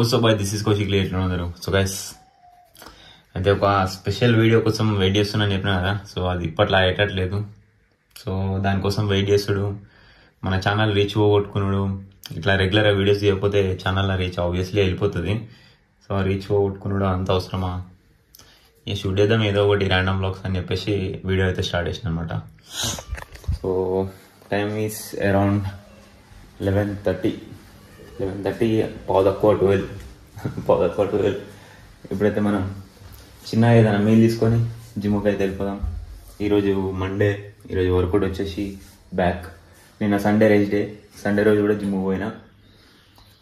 Uso boy this is Kaushik ఎట్లా ఉన్నారు. So guys అయితే ఒక స్పెషల్ వీడియో కోసం వెయిట్ చేస్తున్నాను చెప్పినా కదా. సో అది ఇప్పట్లో అయ్యేటట్లేదు. సో దానికోసం వెయిట్ చేస్తుడు, మన ఛానల్ రీచ్ పోగొట్టుకున్నాడు. ఇట్లా రెగ్యులర్గా వీడియోస్ చేయకపోతే ఛానల్లో రీచ్ ఆబ్వియస్లీ వెళ్ళిపోతుంది. సో రీచ్ పోగొట్టుకున్నాడు అంత అవసరమా, ఈ షూట్ చేద్దాం ఏదో ఒకటి ర్యాండమ్ బ్లాగ్స్ అని చెప్పేసి వీడియో అయితే స్టార్ట్ చేసిన అనమాట. So time is around 11:30 12. ఇప్పుడైతే మనం చిన్న ఏదైనా మీల్ తీసుకొని జిమ్కి అయితే వెళ్ళిపోదాం. ఈరోజు మండే, ఈరోజు వర్కౌట్ వచ్చేసి బ్యాక్. నిన్న సండే రెస్ట్ డే, సండే రోజు కూడా జిమ్కి పోయినా.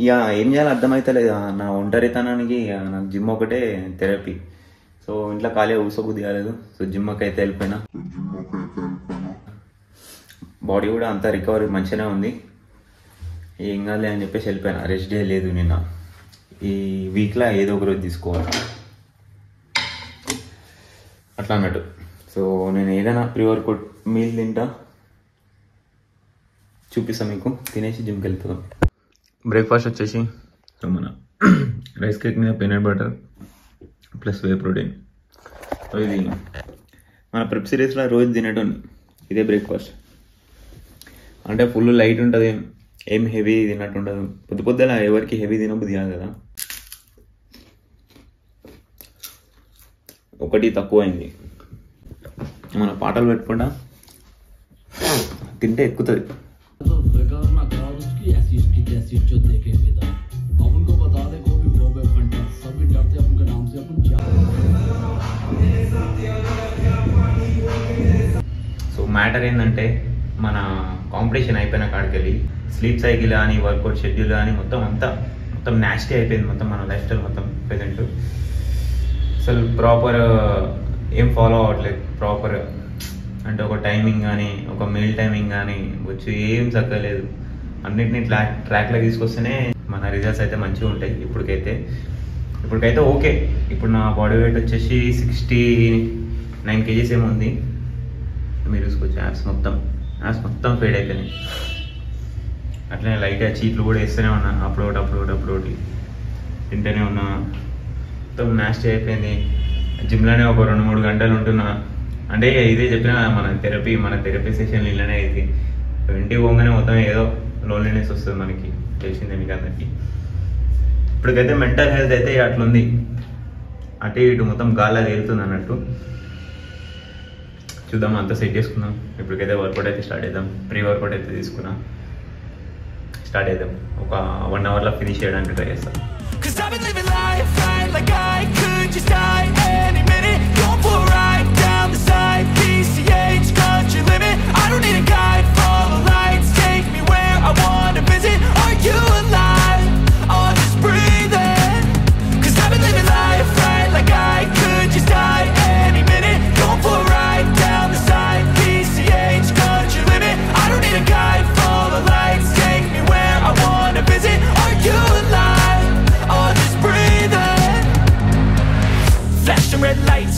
ఇక ఏం చేయాలో అర్థమవుతలేదు నా ఒంటరితనానికి. నాకు జిమ్ ఒకటే థెరపీ. సో ఇంట్లో ఖాళీ ఊసబుద్ధి కాలేదు. సో జిమ్కి అయితే వెళ్ళిపోయినా. బాడీ కూడా అంతా రికవరీ మంచిగానే ఉంది, ఏం కాదులే అని చెప్పేసి వెళ్ళిపోయినా. రెస్ట్ డే లేదు నిన్న. ఈ వీక్లో ఏదో ఒక రోజు తీసుకోవాలి అట్లా అన్నట్టు. సో నేను ఏదైనా ప్రీ వర్కౌట్ మీల్ తింటా, చూపిస్తాను మీకు. తినేసి జిమ్కి వెళ్తాం. బ్రేక్ఫాస్ట్ వచ్చేసి సో మన రైస్ కేక్ మీద peanut butter plus whey protein. So ఇది మన ప్రెప్ సిరీస్లో రోజు తినటం ఇదే బ్రేక్ఫాస్ట్. అంటే ఫుల్ లైట్ ఉంటుంది, ఏం హెవీ తిన్నట్టు ఉండదు. పొద్దున ఎవరికి హెవీ తినబుద్ధి కాదు కదా. ఒకటి తక్కువైంది, మన పాటలు పెట్టుకుంటా తింటే ఎక్కుతుంది. సో మ్యాటర్ ఏంటంటే మన కాంపిటీషన్ అయిపోయిన కాడికి వెళ్ళి స్లీప్ సైకిల్ కానీ వర్కౌట్ షెడ్యూల్ కానీ మొత్తం నాస్టీ అయిపోయింది. మొత్తం మన లైఫ్ స్టైల్ మొత్తం ప్రెజెంట్ అసలు ప్రాపర్ ఏం ఫాలో అవ్వట్లేదు. ప్రాపర్ అంటే ఒక టైమింగ్ కానీ ఒక మీల్ టైమింగ్ కానీ వచ్చి ఏం చక్కలేదు. అన్నింటినీ ట్రాక్లో తీసుకొస్తేనే మన రిజల్ట్స్ అయితే మంచిగా ఉంటాయి. ఇప్పటికైతే ఓకే. ఇప్పుడు నా బాడీ వెయిట్ వచ్చేసి 69 kgs ఏమో ఉంది. మీరు చూసుకోవచ్చు యాప్స్ మొత్తం ఫేడ్ అయిపోయినాయి. అట్లనే లైట్గా చీట్లు కూడా వేస్తూనే ఉన్నా, అప్లోడ్ తింటూనే ఉన్నా. మొత్తం నాస్టీ అయిపోయింది. జిమ్లోనే ఒక 2-3 గంటలు ఉంటున్నా. అంటే ఇదే చెప్పిన మన థెరపీ సెషన్ ఇలానే అయింది. ఇంటికి పోగానే మొత్తం ఏదో లోన్లీనెస్ వస్తుంది మనకి, తెలిసిందే మీకు అందరికీ. ఇప్పటికైతే మెంటల్ హెల్త్ అయితే అట్లుంది, అటు ఇటు మొత్తం గాల్లో తేలుతుంది అన్నట్టు. చూద్దాం, అంతా సెట్ చేసుకుందాం. ఇప్పటికైతే వర్కౌట్ అయితే స్టార్ట్ చేద్దాం. ప్రీ వర్కౌట్ అయితే తీసుకున్నా, స్టార్ట్ చేద్దాం. ఒక 1 hourలో ఫినిష్ చేయడానికి ట్రై చేస్తాం.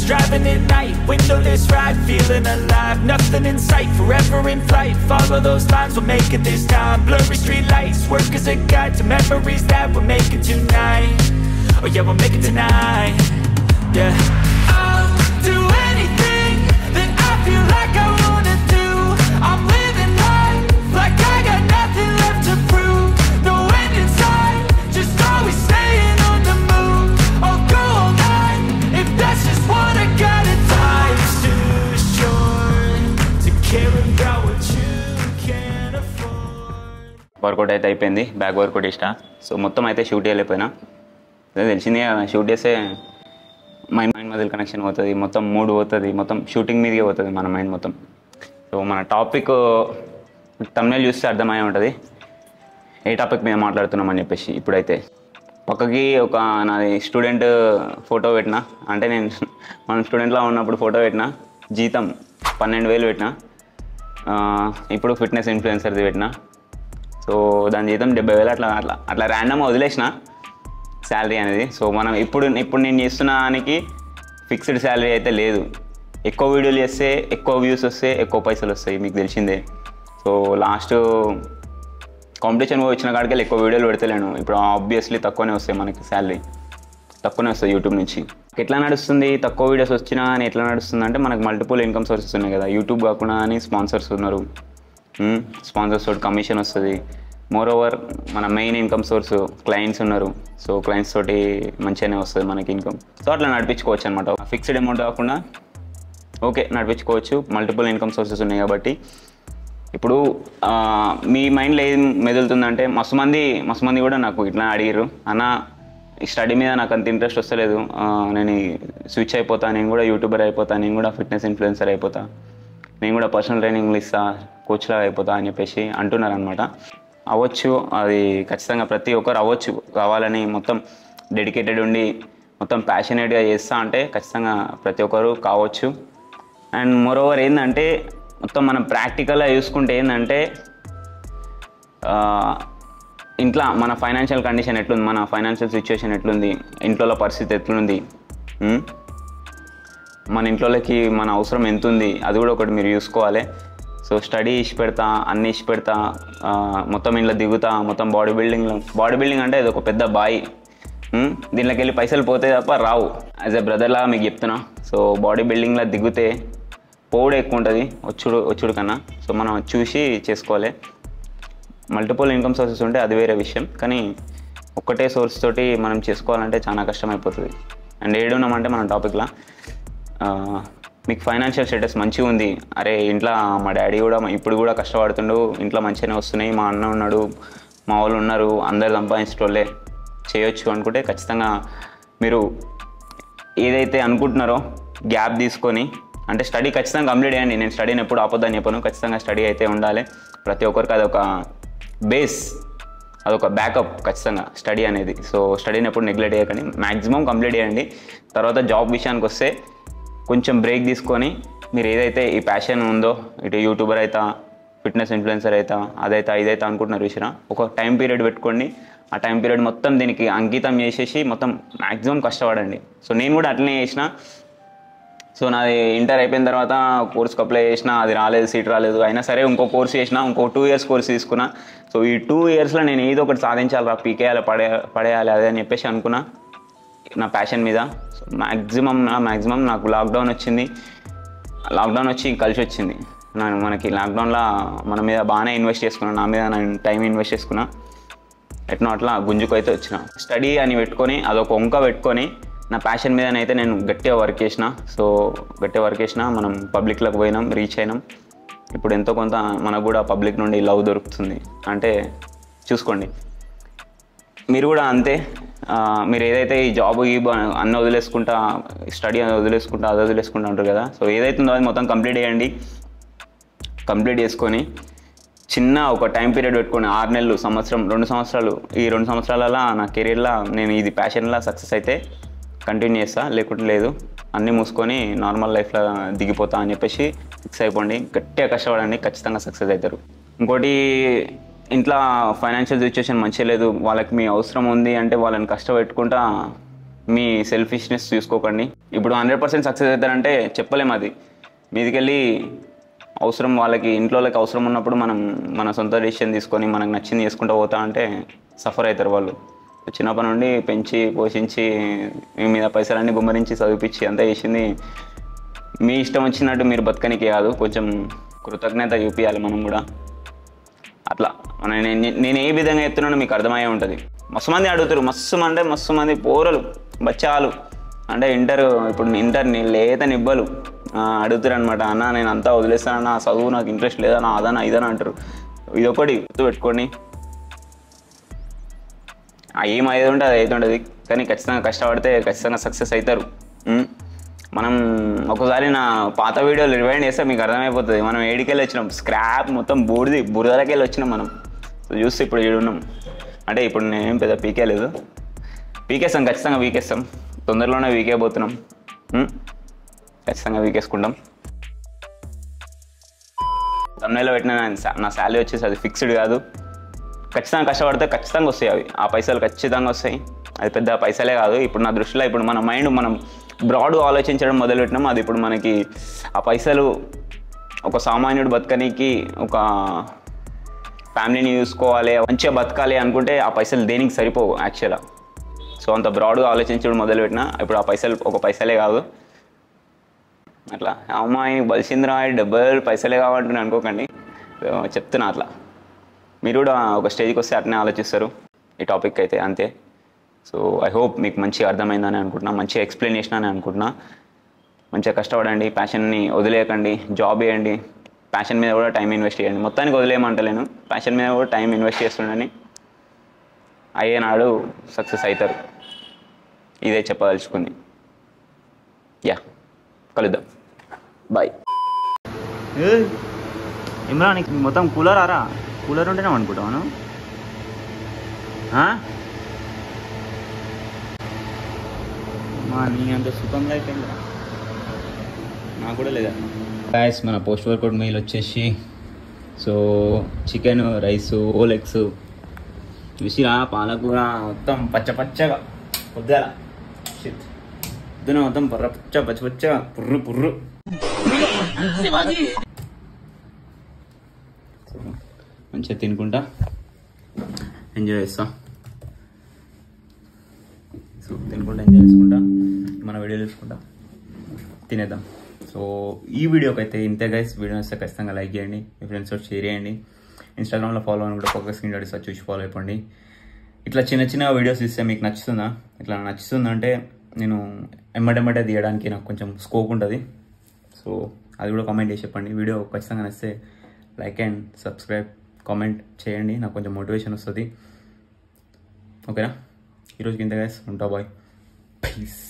Driving at night, windowless ride, feeling alive. Nothing in sight, forever in flight. Follow those lines, we'll make it this time. Blurry street lights, work as a guide to memories that we're making tonight. Oh yeah, we'll make it tonight. Yeah. I'll do anything that I feel like I wanna do. I'm living life like I got nothing left to prove. No end in sight, just always staying on the move. I'll go all night if that's just what I got. Life's too short to care about what you can't afford. Workout అయితే అయిపోయింది, back work out ఇష్టం. So మొత్తం అయితే shoot చేయలేకపోయినా, తెలిసిందే shoot చేస్తే mind మధ్య connection పోతుంది, మొత్తం మూడ్ పోతుంది, మొత్తం షూటింగ్ మీదకే పోతుంది మన మైండ్ మొత్తం. సో మన టాపిక్ థంబ్నెయిల్ చూస్తే అర్థమై ఉంటుంది ఏ టాపిక్ మీద మాట్లాడుతున్నామని చెప్పేసి. ఇప్పుడైతే పక్కకి ఒక నాది స్టూడెంట్ ఫోటో పెట్టిన, అంటే నేను మన స్టూడెంట్లో ఉన్నప్పుడు ఫోటో పెట్టిన, జీతం 12,000 పెట్టిన. ఇప్పుడు ఫిట్నెస్ ఇన్ఫ్లుయెన్సర్ది పెట్టిన. సో దాని జీతం 70,000 అట్లా ర్యాండమ్గా వదిలేసిన శాలరీ అనేది. సో మనం ఇప్పుడు నేను చేస్తున్న దానికి ఫిక్స్డ్ శాలరీ అయితే లేదు. ఎక్కువ వీడియోలు చేస్తే ఎక్కువ వ్యూస్ వస్తే ఎక్కువ పైసలు వస్తాయి, మీకు తెలిసిందే. సో లాస్ట్ కాంపిటీషన్ వచ్చిన కాడికి ఎక్కువ వీడియోలు పెడతలేను. ఇప్పుడు ఆబ్వియస్లీ తక్కువనే వస్తాయి మనకి, శాలరీ తక్కువనే వస్తుంది యూట్యూబ్ నుంచి. ఎట్లా నడుస్తుంది తక్కువ వీడియోస్ వచ్చినా అని ఎట్లా నడుస్తుంది అంటే మనకు మల్టిపుల్ ఇన్కమ్ సోర్సెస్ ఉన్నాయి కదా. యూట్యూబ్ కాకుండా అని స్పాన్సర్స్ ఉన్నారు, స్పాన్సర్స్ తోటి కమిషన్ వస్తుంది. మోర్ ఓవర్ మన మెయిన్ ఇన్కమ్ సోర్స్ క్లయింట్స్ ఉన్నారు. సో క్లయింట్స్ తోటి మంచిగానే వస్తుంది మనకి ఇన్కమ్. సో అట్లా నడిపించుకోవచ్చు అనమాట. ఫిక్స్డ్ అమౌంట్ కాకుండా ఓకే నడిపించుకోవచ్చు. మల్టిపుల్ ఇన్కమ్ సోర్సెస్ ఉన్నాయి కాబట్టి ఇప్పుడు మీ మైండ్లో ఏం మెదులుతుందంటే మస్తు మంది కూడా నాకు ఇట్లా అడిగారు, అన్న ఈ స్టడీ మీద నాకు అంత ఇంట్రెస్ట్ వస్తలేదు, నేను స్విచ్ అయిపోతా, నేను కూడా యూట్యూబర్ అయిపోతా, నేను కూడా ఫిట్నెస్ ఇన్ఫ్లుయెన్సర్ అయిపోతా, నేను కూడా పర్సనల్ ట్రైనింగ్లు ఇస్తా, కోచ్లా అయిపోతా అని చెప్పేసి అంటున్నారు అనమాట. అవ్వచ్చు, అది ఖచ్చితంగా ప్రతి ఒక్కరు అవ్వచ్చు. కావాలని మొత్తం డెడికేటెడ్ ఉండి మొత్తం ప్యాషనేట్గా చేస్తా అంటే ఖచ్చితంగా ప్రతి ఒక్కరు కావచ్చు. అండ్ మోర్ ఓవర్ ఏంటంటే మొత్తం మనం ప్రాక్టికల్గా చూసుకుంటే ఏంటంటే ఇంట్లో మన ఫైనాన్షియల్ కండిషన్ ఎట్లుంది, మన ఫైనాన్షియల్ సిచ్యువేషన్ ఎట్లుంది, ఇంట్లో పరిస్థితి ఎట్లుంది, మన ఇంట్లోకి మన అవసరం ఎంత ఉంది, అది కూడా ఒకటి మీరు చూసుకోవాలి. సో స్టడీ ఇచ్చి పెడతా, అన్నీ ఇచ్చి పెడతా, మొత్తం ఇంట్లో దిగుతా, మొత్తం బాడీ బిల్డింగ్ అంటే ఇది ఒక పెద్ద బాయి. దీంట్లోకి వెళ్ళి పైసలు పోతే తప్ప రావు. యాజ్ ఎ బ్రదర్లా మీకు చెప్తున్నా. సో బాడీ బిల్డింగ్లో దిగితే పోవుడు ఎక్కువ ఉంటుంది వచ్చుడు కన్నా. సో మనం చూసి చేసుకోవాలి. మల్టిపుల్ ఇన్కమ్ సోర్సెస్ ఉంటే అది వేరే విషయం, కానీ ఒక్కటే సోర్స్ తోటి మనం చేసుకోవాలంటే చాలా కష్టమైపోతుంది. అండ్ ఏడున్నామంటే మన టాపిక్లో మీకు ఫైనాన్షియల్ స్టేటస్ మంచిగా ఉంది, అరే ఇంట్లో మా డాడీ కూడా ఇప్పుడు కూడా కష్టపడుతుండు, ఇంట్లో మంచిగానే వస్తున్నాయి, మా అన్న ఉన్నాడు, మా వాళ్ళు ఉన్నారు, అందరు సంపాదించేటోళ్ళే, చేయొచ్చు అనుకుంటే ఖచ్చితంగా మీరు ఏదైతే అనుకుంటున్నారో గ్యాప్ తీసుకొని, అంటే స్టడీ ఖచ్చితంగా కంప్లీట్ చేయండి. నేను స్టడీని ఎప్పుడు ఆపొద్దని చెప్పను, ఖచ్చితంగా స్టడీ అయితే ఉండాలి. ప్రతి ఒక్కరికి అదొక బేస్, అదొక బ్యాకప్ ఖచ్చితంగా స్టడీ అనేది. సో స్టడీని ఎప్పుడు నెగ్లెక్ట్ చేయకండి, మ్యాక్సిమం కంప్లీట్ చేయండి. తర్వాత జాబ్ విషయానికి వస్తే కొంచెం బ్రేక్ తీసుకొని మీరు ఏదైతే ఈ ప్యాషన్ ఉందో, ఇటు యూట్యూబర్ అవుతా, ఫిట్నెస్ ఇన్ఫ్లుయెన్సర్ అవుతా, అదైతే ఇదైతే అనుకుంటున్నారు చూసినా, ఒక టైం పీరియడ్ పెట్టుకోండి. ఆ టైం పీరియడ్ మొత్తం దీనికి అంకితం చేసేసి మొత్తం మ్యాక్సిమం కష్టపడండి. సో నేను కూడా అట్లనే చేసిన. సో నాది ఇంటర్ అయిపోయిన తర్వాత కోర్స్కి అప్లై చేసిన, అది రాలేదు, సీట్ రాలేదు, అయినా సరే ఇంకో కోర్స్ చేసిన, ఇంకో 2 years కోర్స్ తీసుకున్నా. సో ఈ 2 yearsలో నేను ఏదో ఒకటి సాధించాలి, పీకేయాలి, పడేయాలి అదే అని చెప్పేసి అనుకున్నా నా ప్యాషన్ మీద. సో మ్యాక్సిమం నాకు లాక్డౌన్ వచ్చింది. లాక్డౌన్ వచ్చి కలిసి వచ్చింది. మనకి లాక్డౌన్లో మన మీద బాగానే ఇన్వెస్ట్ చేసుకున్నాను, నా మీద నేను టైం ఇన్వెస్ట్ చేసుకున్నా. ఎట్నో అట్లా గుంజుకు అయితే వచ్చిన. స్టడీ అని పెట్టుకొని అదొక వంక పెట్టుకొని నా ప్యాషన్ మీదనైతే నేను గట్టిగా వర్క్ చేసిన. సో గట్టిగా వర్క్ చేసిన, మనం పబ్లిక్లోకి పోయినాం, రీచ్ అయినాం. ఇప్పుడు ఎంతో కొంత మనకు కూడా పబ్లిక్ నుండి లవ్ దొరుకుతుంది. అంటే చూసుకోండి మీరు కూడా అంతే. మీరు ఏదైతే ఈ జాబ్ అన్నీ వదిలేసుకుంటా, స్టడీ అది వదిలేసుకుంటా అంటారు కదా. సో ఏదైతే ఉందో అది మొత్తం కంప్లీట్ చేయండి. కంప్లీట్ చేసుకొని చిన్న ఒక టైం పీరియడ్ పెట్టుకొని 6 నెలలు, సంవత్సరం, 2 సంవత్సరాలు, ఈ 2 సంవత్సరాలలో నా కెరీర్లో నేను ఇది ప్యాషన్లో సక్సెస్ అయితే కంటిన్యూ చేస్తా, లేకుంటే లేదు, అన్నీ మూసుకొని నార్మల్ లైఫ్లో దిగిపోతా అని చెప్పేసి ఫిక్స్ అయిపోండి. గట్టిగా కష్టపడండి, ఖచ్చితంగా సక్సెస్ అవుతారు. ఇంకోటి, ఇంట్లో ఫైనాన్షియల్ సిచ్యువేషన్ మంచిగా లేదు, వాళ్ళకి మీ అవసరం ఉంది అంటే వాళ్ళని కష్టపెట్టుకుంటా మీ సెల్ఫిష్నెస్ చూసుకోకండి. ఇప్పుడు 100% సక్సెస్ అవుతారంటే చెప్పలేము. అది మీదికెళ్ళి అవసరం, వాళ్ళకి ఇంట్లోకి అవసరం ఉన్నప్పుడు మనం మన సొంత డెసిషన్ తీసుకొని మనకు నచ్చింది చేసుకుంటూ పోతా అంటే సఫర్ అవుతారు వాళ్ళు. చిన్నప్పటి నుండి పెంచి పోషించి మీ మీద పైసలన్నీ గుమ్మరించి చదివిపించి అంతా చేసింది మీ ఇష్టం వచ్చినట్టు మీరు బతకనికి కాదు, కొంచెం కృతజ్ఞత చూపించాలి మనం కూడా. అట్లా నేను ఏ విధంగా చెప్తున్నానో మీకు అర్థమయ్యే ఉంటుంది. మస్తు మంది అడుగుతారు, మస్తు మంది పోరలు బచ్చాలు అంటే ఇంటర్ లేత నిబ్బలు అడుగుతారు అనమాట. అన్న నేను అంతా వదిలేస్తానన్నా, చదువు నాకు ఇంట్రెస్ట్ లేదన్నా, అదన్నా ఇదన్నా అంటారు. ఇదొకటి గుర్తుపెట్టుకోండి. ఏం అయితే ఉంటుంది అది అయితే ఉంటుంది, కానీ ఖచ్చితంగా కష్టపడితే ఖచ్చితంగా సక్సెస్ అవుతారు. మనం ఒకసారి నా పాత వీడియోలు రివైండ్ చేస్తే మీకు అర్థమైపోతుంది మనం ఏడికెళ్ళి వచ్చినాం. స్క్రాప్ మొత్తం బురదలకి వెళ్ళి వచ్చినాం మనం. చూస్తే ఇప్పుడు ఏడున్నాం అంటే ఇప్పుడు నేనేం పెద్ద పీకేలేదు, పీకేస్తాం, ఖచ్చితంగా పీకేస్తాం, తొందరలోనే వీకేయబోతున్నాం, ఖచ్చితంగా వీకేసుకుంటాం. తమిళలో పెట్టిన నా శాలరీ వచ్చేసి అది ఫిక్స్డ్ కాదు, ఖచ్చితంగా కష్టపడితే ఖచ్చితంగా వస్తాయి. అవి ఆ పైసలు ఖచ్చితంగా వస్తాయి. అది పెద్ద పైసలే కాదు. ఇప్పుడు నా దృష్టిలో ఇప్పుడు మన మైండ్ మనం బ్రాడ్గా ఆలోచించడం మొదలుపెట్టినాం. అది ఇప్పుడు మనకి ఆ పైసలు ఒక సామాన్యుడు బతకనికి ఒక ఫ్యామిలీని చూసుకోవాలి, మంచిగా బతకాలి అనుకుంటే ఆ పైసలు దేనికి సరిపోవు యాక్చువల్గా. సో అంత బ్రాడ్గా ఆలోచించడం మొదలుపెట్టినా ఇప్పుడు ఆ పైసలు ఒక పైసలే కాదు. అట్లా అమ్మాయి బలిసింద్రా డబ్బులు పైసలే కావాలంటే అనుకోకండి, చెప్తున్నా అట్లా. మీరు కూడా ఒక స్టేజ్కి వస్తే అట్నే ఆలోచిస్తారు ఈ టాపిక్ అయితే, అంతే. సో ఐ హోప్ మీకు మంచిగా అర్థమైందని అనుకుంటున్నా, మంచిగా ఎక్స్ప్లెయిన్ చేసినా అనుకుంటున్నా. మంచిగా కష్టపడండి, ప్యాషన్ని వదిలేయకండి, జాబ్ చేయండి, ప్యాషన్ మీద కూడా టైం ఇన్వెస్ట్ చేయండి. మొత్తానికి వదిలేయమంటలేను, ప్యాషన్ మీద కూడా టైం ఇన్వెస్ట్ చేస్తుండని అయ్యేనాడు సక్సెస్ అవుతారు. ఇదే చెప్పదలుచుకుంది. యా, కలుద్దాం, బాయ్. ఇమ్రాన్ నీకు మొత్తం కూలర్ ఆరా, కూలర్ ఉంటేనే అనుకుంటాను. నీ అంత సుఖంగా అయిపోయింది నాకు కూడా లేదా. గాయస్ మన పోస్ట్ వర్కౌట్ మీల్ వచ్చేసి so chicken, rice, whole eggs, చూసిరా పాలకూర మొత్తం పచ్చగా పొద్దుల పొద్దున మొత్తం పచ్చ పుర్రు మంచిగా తినుకుంటా ఎంజాయ్ చేస్తా. సో తినుకుంటా ఎంజాయ్ చేసుకుంటా మన వీడియో చూసుకుంటా తినేద్దాం. సో ఈ వీడియోకి అయితే ఇంతే గైస్. వీడియో వస్తే ఖచ్చితంగా లైక్ చేయండి, మీ ఫ్రెండ్స్తో షేర్ చేయండి. ఇన్స్టాగ్రామ్లో ఫాలో అని కూడా ఫోకస్ స్క్రీన్ డాట్ చూసి ఫాలో అయిపోండి. ఇట్లా చిన్న వీడియోస్ ఇస్తే మీకు నచ్చుతుందా? ఇట్లా నచ్చుతుందంటే నేను ఎమ్మటెమ్మటే తీయడానికి నాకు కొంచెం స్కోప్ ఉంటుంది. సో అది కూడా కామెంట్ చేసి చెప్పండి. వీడియో ఖచ్చితంగా నచ్చితే లైక్ అండ్ సబ్స్క్రైబ్ కామెంట్ చేయండి, నాకు కొంచెం మోటివేషన్ వస్తుంది. ఓకేనా? ఈరోజుకి ఇంత గైస్, ఉంటా బాయ్, ప్లీజ్.